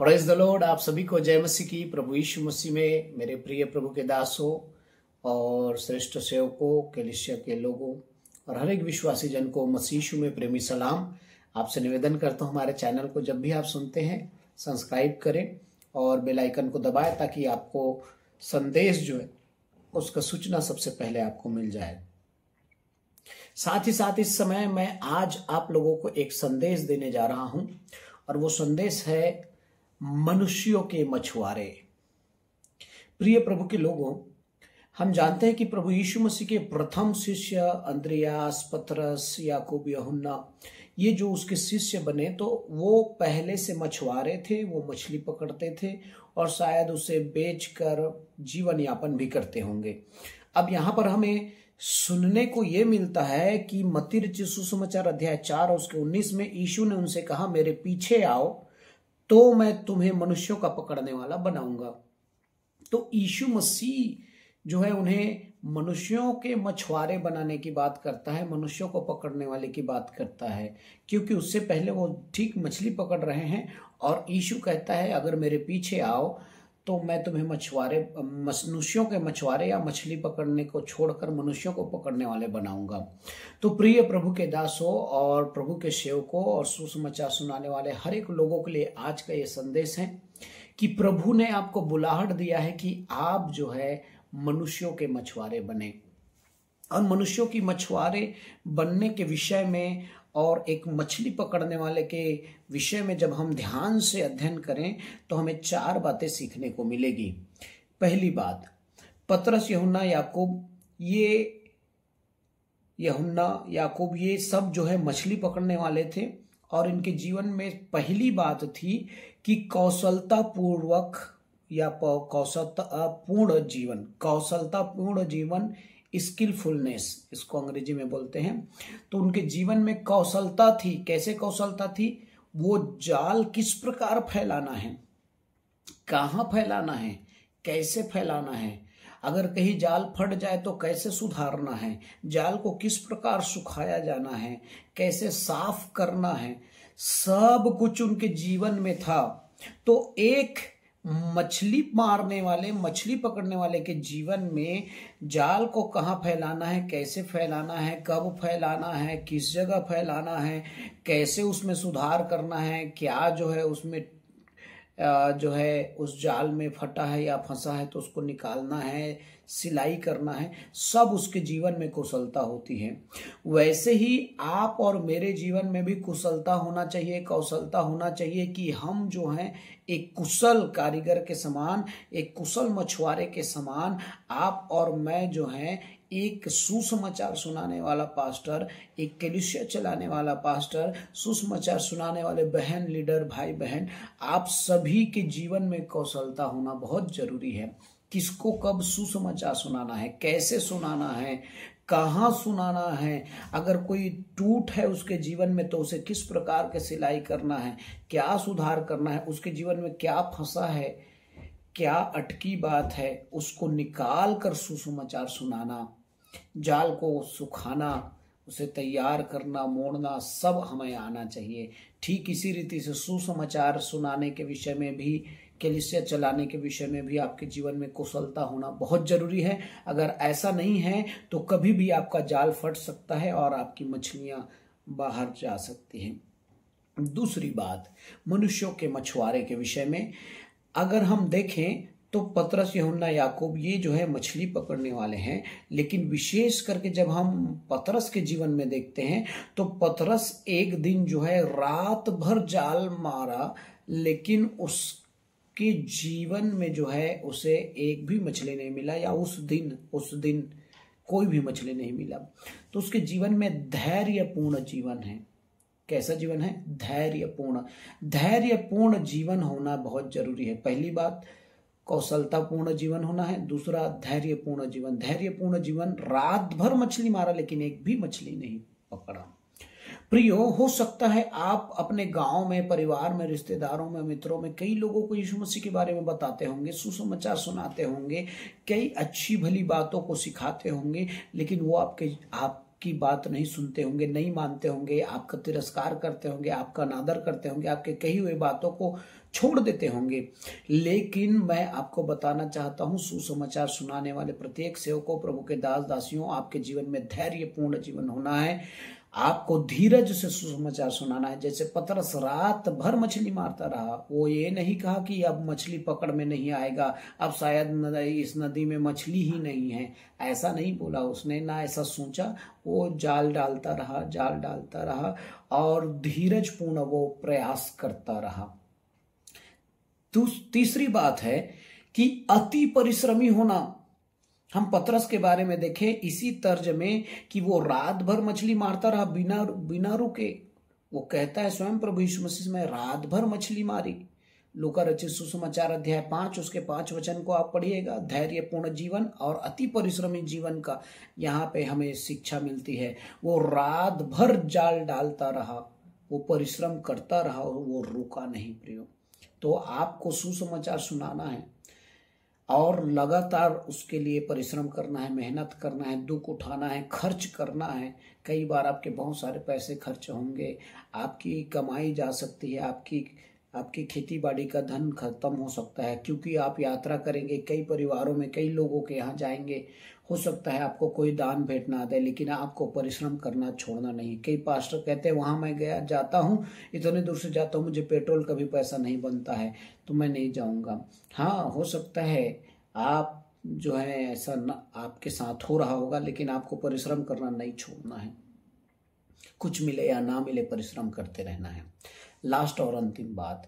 Praise the Lord. आप सभी को जय मसीह की। प्रभु यीशु मसीह में मेरे प्रिय प्रभु के दासों और श्रेष्ठ सेवकों, कलीसिया के लोगों और हर एक विश्वासी जन को मसीह यीशु में प्रेमी सलाम। आपसे निवेदन करता हूं, हमारे चैनल को जब भी आप सुनते हैं सब्सक्राइब करें और बेल आइकन को दबाएं ताकि आपको संदेश जो है उसका सूचना सबसे पहले आपको मिल जाए। साथ ही साथ इस समय मैं आज आप लोगों को एक संदेश देने जा रहा हूं और वो संदेश है मनुष्यों के मछुआरे। प्रिय प्रभु के लोगों, हम जानते हैं कि प्रभु यीशु मसीह के प्रथम शिष्य अंद्रियास, पतरस, याकूब, यूहन्ना, ये जो उसके शिष्य बने तो वो पहले से मछुआरे थे। वो मछली पकड़ते थे और शायद उसे बेचकर जीवन यापन भी करते होंगे। अब यहाँ पर हमें सुनने को यह मिलता है कि मत्ती रचित सुसमाचार अध्याय 4 उसके 19 में यीशु ने उनसे कहा, मेरे पीछे आओ तो मैं तुम्हें मनुष्यों का पकड़ने वाला बनाऊंगा। तो यीशु मसीह जो है उन्हें मनुष्यों के मछुआरे बनाने की बात करता है, मनुष्यों को पकड़ने वाले की बात करता है, क्योंकि उससे पहले वो ठीक मछली पकड़ रहे हैं और यीशु कहता है अगर मेरे पीछे आओ तो मैं तुम्हें मनुष्यों के मछुआरे या मछली पकड़ने को छोड़कर मनुष्यों को पकड़ने वाले बनाऊंगा। तो प्रिय प्रभु के दासों और प्रभु के सेवकों और सुसमाचार सुनाने वाले हर एक लोगों के लिए आज का ये संदेश है कि प्रभु ने आपको बुलाहट दिया है कि आप जो है मनुष्यों के मछुआरे बने। और मनुष्यों की मछुआरे बनने के विषय में और एक मछली पकड़ने वाले के विषय में जब हम ध्यान से अध्ययन करें तो हमें 4 बातें सीखने को मिलेगी। पहली बात, पतरस, यूहन्ना, याकूब ये सब जो है मछली पकड़ने वाले थे और इनके जीवन में पहली बात थी कि कौशलतापूर्ण जीवन, स्किलफुलनेस इसको अंग्रेजी में बोलते हैं। तो उनके जीवन में कौशलता थी। कैसे कौशलता थी? वो जाल किस प्रकार फैलाना है, कहां फैलाना है, कैसे फैलाना है, अगर कहीं जाल फट जाए तो कैसे सुधारना है, जाल को किस प्रकार सुखाया जाना है, कैसे साफ करना है, सब कुछ उनके जीवन में था। तो एक मछली पकड़ने वाले के जीवन में जाल को कहाँ फैलाना है, कैसे फैलाना है, कब फैलाना है, किस जगह फैलाना है, कैसे उसमें सुधार करना है, क्या जो है उसमें जो है उस जाल में फटा है या फंसा है तो उसको निकालना है, सिलाई करना है, सब उसके जीवन में कुशलता होती है। वैसे ही आप और मेरे जीवन में भी कुशलता होना चाहिए, कौशलता होना चाहिए कि हम जो हैं एक कुशल कारीगर के समान, एक कुशल मछुआरे के समान आप और मैं जो हैं एक सुसमाचार सुनाने वाला पास्टर, एक कलीसिया चलाने वाला पास्टर, सुसमाचार सुनाने वाले बहन, लीडर, भाई बहन, आप सभी के जीवन में कौशलता होना बहुत जरूरी है। किसको कब सुसमाचार सुनाना है, कैसे सुनाना है, कहाँ सुनाना है, अगर कोई टूट है उसके जीवन में तो उसे किस प्रकार के सिलाई करना है, क्या सुधार करना है, उसके जीवन में क्या फंसा है, क्या अटकी बात है, उसको निकाल कर सुसमाचार सुनाना, जाल को सुखाना, उसे तैयार करना, मोड़ना, सब हमें आना चाहिए। ठीक इसी रीति से सुसमाचार सुनाने के विषय में भी, कलीसिया चलाने के विषय में भी आपके जीवन में कुशलता होना बहुत जरूरी है। अगर ऐसा नहीं है तो कभी भी आपका जाल फट सकता है और आपकी मछलियां बाहर जा सकती हैं। दूसरी बात, मनुष्यों के मछुआरे के विषय में अगर हम देखें तो पतरस, यूहन्ना, याकूब ये जो है मछली पकड़ने वाले हैं, लेकिन विशेष करके जब हम पतरस के जीवन में देखते हैं तो पतरस एक दिन जो है रात भर जाल मारा, लेकिन उसके जीवन में जो है उसे एक भी मछली नहीं मिला, या उस दिन कोई भी मछली नहीं मिला। तो उसके जीवन में धैर्यपूर्ण जीवन है। कैसा जीवन है? धैर्यपूर्ण जीवन होना बहुत जरूरी है। पहली बात कौशलतापूर्ण जीवन होना है, दूसरा धैर्यपूर्ण जीवन। रात भर मछली मारा लेकिन एक भी मछली नहीं पकड़ा। प्रियो, हो सकता है आप अपने गांव में, परिवार में, रिश्तेदारों में, मित्रों में कई लोगों को यीशु मसीह के बारे में बताते होंगे, सुसमाचार सुनाते होंगे, कई अच्छी भली बातों को सिखाते होंगे, लेकिन वो आपकी बात नहीं सुनते होंगे, नहीं मानते होंगे, आपका तिरस्कार करते होंगे, आपका अनादर करते होंगे, आपके कही हुई बातों को छोड़ देते होंगे। लेकिन मैं आपको बताना चाहता हूं, सुसमाचार सुनाने वाले प्रत्येक सेवकों, प्रभु के दास दासियों, आपके जीवन में धैर्यपूर्ण जीवन होना है। आपको धीरज से सुसमाचार सुनाना है। जैसे पतरस रात भर मछली मारता रहा, वो ये नहीं कहा कि अब मछली पकड़ में नहीं आएगा, अब शायद इस नदी में मछली ही नहीं है, ऐसा नहीं बोला उसने, ना ऐसा सोचा। वो जाल डालता रहा, जाल डालता रहा और धीरज पूर्ण वो प्रयास करता रहा। तीसरी बात है कि अति परिश्रमी होना। हम पतरस के बारे में देखें इसी तर्ज में कि वो रात भर मछली मारता रहा बिना रुके। वो कहता है स्वयं प्रभु यीशु मसीह में, रात भर मछली मारी। लूका रचित सुसमाचार अध्याय 5 उसके 5 वचन को आप पढ़िएगा। धैर्यपूर्ण जीवन और अति परिश्रमी जीवन का यहाँ पे हमें शिक्षा मिलती है। वो रात भर जाल डालता रहा, वो परिश्रम करता रहा और वो रुका नहीं। प्रियो, तो आपको सुसमाचार सुनाना है और लगातार उसके लिए परिश्रम करना है, मेहनत करना है, दुख उठाना है, खर्च करना है। कई बार आपके बहुत सारे पैसे खर्च होंगे, आपकी कमाई जा सकती है, आपकी खेती बाड़ी का धन खत्म हो सकता है, क्योंकि आप यात्रा करेंगे, कई परिवारों में कई लोगों के यहाँ जाएंगे। हो सकता है आपको कोई दान भेंट ना दे, लेकिन आपको परिश्रम करना छोड़ना नहीं। कई पास्टर कहते हैं वहां मैं जाता हूँ, इतने दूर से जाता हूँ, मुझे पेट्रोल का भी पैसा नहीं बनता है, तो मैं नहीं जाऊंगा। हाँ, हो सकता है आप जो है ऐसा आपके साथ हो रहा होगा, लेकिन आपको परिश्रम करना नहीं छोड़ना है। कुछ मिले या ना मिले, परिश्रम करते रहना है। लास्ट और अंतिम बात,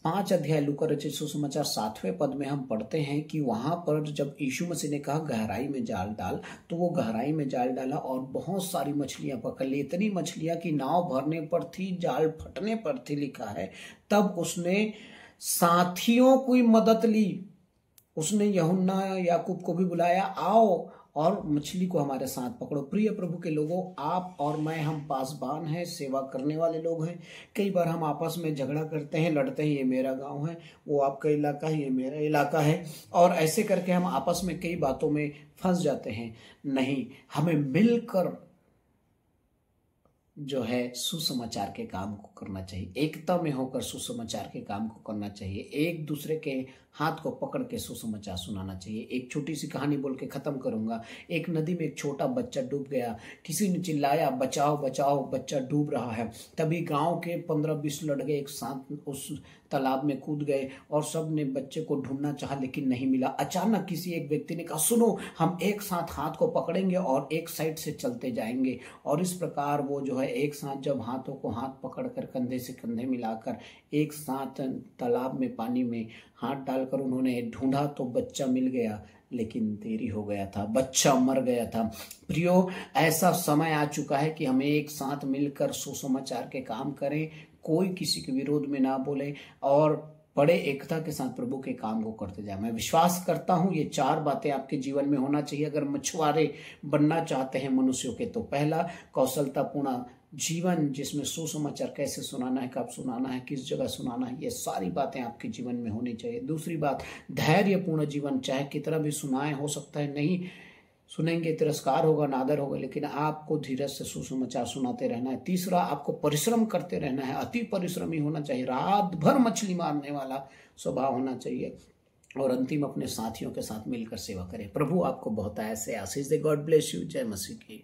5 अध्याय लूका रचित सुसमाचार 7वें पद में हम पढ़ते हैं कि वहां पर जब यीशु मसीह ने कहा गहराई में जाल डाल, तो वो गहराई में जाल डाला और बहुत सारी मछलियां पकड़ ली। इतनी मछलियां कि नाव भरने पर थी, जाल फटने पर थी, लिखा है। तब उसने साथियों की मदद ली। उसने यूहन्ना याकूब को भी बुलाया, आओ और मछली को हमारे साथ पकड़ो। प्रिय प्रभु के लोगों, आप और मैं, हम पासबान हैं, सेवा करने वाले लोग हैं। कई बार हम आपस में झगड़ा करते हैं, लड़ते हैं, ये मेरा गांव है, वो आपका इलाका है, ये मेरा इलाका है, और ऐसे करके हम आपस में कई बातों में फंस जाते हैं। नहीं, हमें मिलकर जो है सुसमाचार के काम को करना चाहिए, एकता में होकर सुसमाचार के काम को करना चाहिए, एक दूसरे के हाथ को पकड़ के सुसमाचार सुनाना चाहिए। एक छोटी सी कहानी बोल के खत्म करूंगा। एक नदी में एक छोटा बच्चा डूब गया। किसी ने चिल्लाया, बचाओ बचाओ, बच्चा डूब रहा है। तभी गांव के 15-20 लड़के एक साथ उस तालाब में कूद गए और सब ने बच्चे को ढूंढना चाहा, लेकिन नहीं मिला। अचानक किसी एक व्यक्ति ने कहा, सुनो, हम एक साथ हाथ को पकड़ेंगे और एक साइड से चलते जाएंगे। और इस प्रकार वो जो है एक साथ जब हाथों को हाथ पकड़कर कंधे से कंधे मिलाकर एक साथ तालाब में पानी में हाथ डालकर उन्होंने ढूंढा, तो बच्चा मिल गया, लेकिन देरी हो गया था, बच्चा मर गया था। प्रियो, ऐसा समय आ चुका है कि हमें एक साथ मिलकर सुसमाचार के काम करें, कोई किसी के विरोध में ना बोले और बड़े एकता के साथ प्रभु के काम को करते जाए। मैं विश्वास करता हूं ये 4 बातें आपके जीवन में होना चाहिए अगर मछुआरे बनना चाहते हैं मनुष्यों के। तो पहला, कौशलतापूर्ण जीवन जिसमें सुसमाचार कैसे सुनाना है, कब सुनाना है, किस जगह सुनाना है, ये सारी बातें आपके जीवन में होनी चाहिए। दूसरी बात, धैर्यपूर्ण जीवन, चाहे कितना भी सुनाए, हो सकता है नहीं सुनेंगे, तिरस्कार होगा, नादर होगा, लेकिन आपको धीरज से सुसमाचार सुनाते रहना है। तीसरा, आपको परिश्रम करते रहना है, अति परिश्रमी होना चाहिए, रात भर मछली मारने वाला स्वभाव होना चाहिए। और अंतिम, अपने साथियों के साथ मिलकर सेवा करें। प्रभु आपको बहुत ऐसे आशीष दे। God bless you. जय मसीह की।